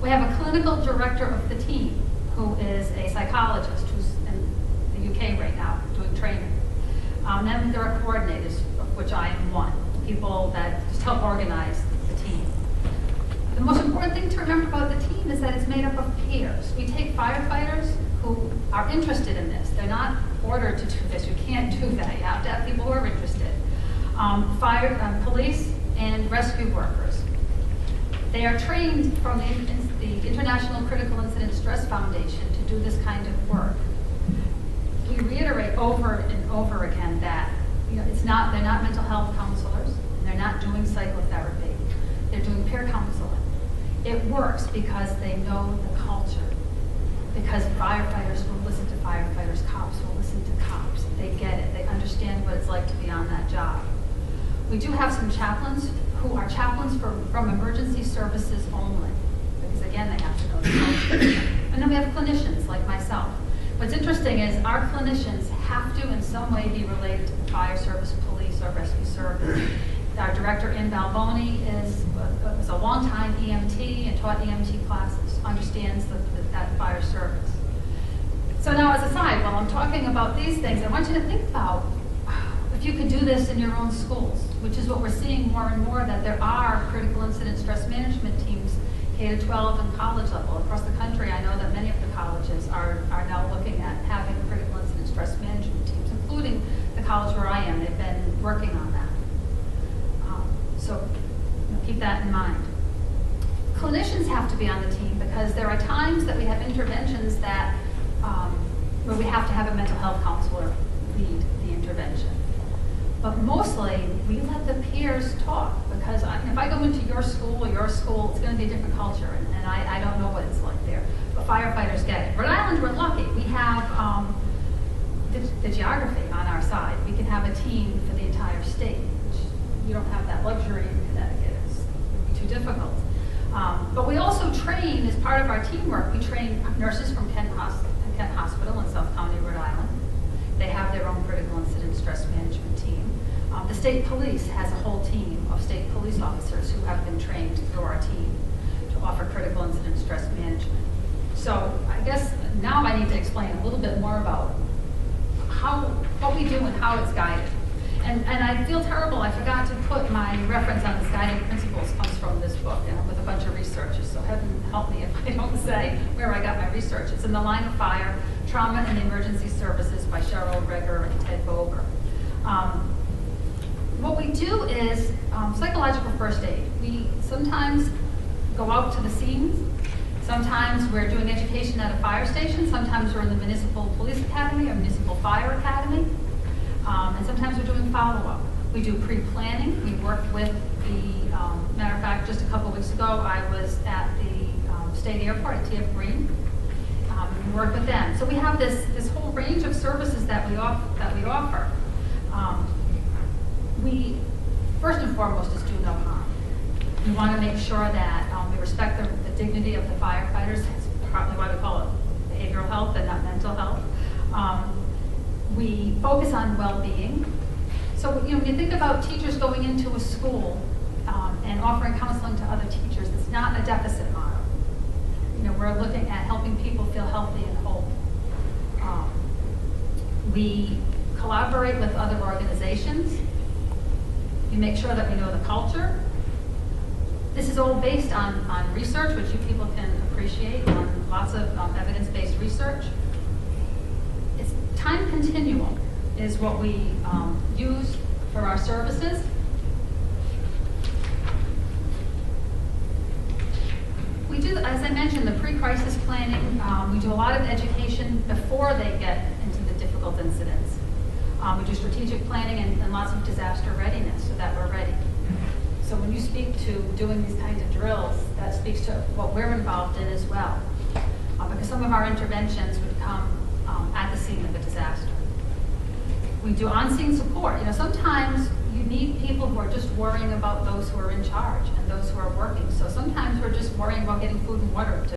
We have a clinical director of the team who is a psychologist who's in the UK right now doing training. Then there are coordinators, of which I am one, people that just help organize the team. The most important thing to remember about the team is that it's made up of peers. We take firefighters who are interested in this. They're not ordered to do this. You can't do that. You have to have people who are interested. Police and rescue workers. They are trained from the International Critical Incident Stress Foundation to do this kind of work. We reiterate over and over again that they're not mental health counselors, and they're not doing psychotherapy. They're doing peer counseling. It works because they know the culture. Because firefighters will listen to firefighters, cops will listen to cops. They get it. They understand what it's like to be on that job. We do have some chaplains who are chaplains from emergency services only, because again, they have to know the culture. And then we have clinicians like myself. What's interesting is our clinicians have to in some way be related to the fire service, police, or rescue service. Our director, Ann Balboni, is a long-time EMT and taught EMT classes, understands that fire service. So now as a side, while I'm talking about these things, I want you to think about if you could do this in your own schools, which is what we're seeing more and more, that there are critical incident stress management teams, K-12 and college level. Across the country, I know that many of the colleges are now looking at having critical incident stress management teams, including the college where I am. They've been working on that. So keep that in mind. Clinicians have to be on the team because there are times that we have interventions that where we have to have a mental health counselor lead the intervention. But mostly, we let the peers talk because if I go into your school, it's going to be a different culture, and I don't know what it's like there. But firefighters get it. Rhode Island, we're lucky. We have the geography on our side. We can have a team for the entire state. You don't have that luxury in Connecticut. It would be too difficult. But we also train, as part of our teamwork, we train nurses from Kent Hospital in South County, Rhode Island. They have their own critical incident stress management team. The state police has a whole team of state police officers who have been trained through our team to offer critical incident stress management. So I guess now I need to explain a little bit more about what we do and how it's guided. And I feel terrible, I forgot to put my reference on this guiding principles comes from this book, and I'm with a bunch of researchers, so heaven help me if I don't say where I got my research. It's in The Line of Fire, Trauma and Emergency Services by Cheryl Reger and Ted Boger. What we do is psychological first aid. We sometimes go out to the scenes. Sometimes we're doing education at a fire station. Sometimes we're in the Municipal Police Academy or Municipal Fire Academy. And sometimes we're doing follow-up. We do pre-planning. We work with the, matter of fact, just a couple weeks ago, I was at the state airport at TF Green. We work with them. So we have this whole range of services that we offer. We, first and foremost, is do no harm. We want to make sure that we respect the dignity of the firefighters. That's partly why we call it behavioral health and not mental health. We focus on well-being. So when you think about teachers going into a school and offering counseling to other teachers, it's not a deficit model. We're looking at helping people feel healthy and whole. We collaborate with other organizations. We make sure that we know the culture. This is all based on research, which you people can appreciate, on lots of evidence-based research. Time continuum is what we use for our services. We do, as I mentioned, the pre-crisis planning. We do a lot of education before they get into the difficult incidents. We do strategic planning and lots of disaster readiness so that we're ready. So when you speak to doing these kinds of drills, that speaks to what we're involved in as well. Because some of our interventions would come at the scene of a disaster. We do on-scene support. Sometimes you need people who are just worrying about those who are in charge and those who are working. So sometimes we're just worrying about getting food and water to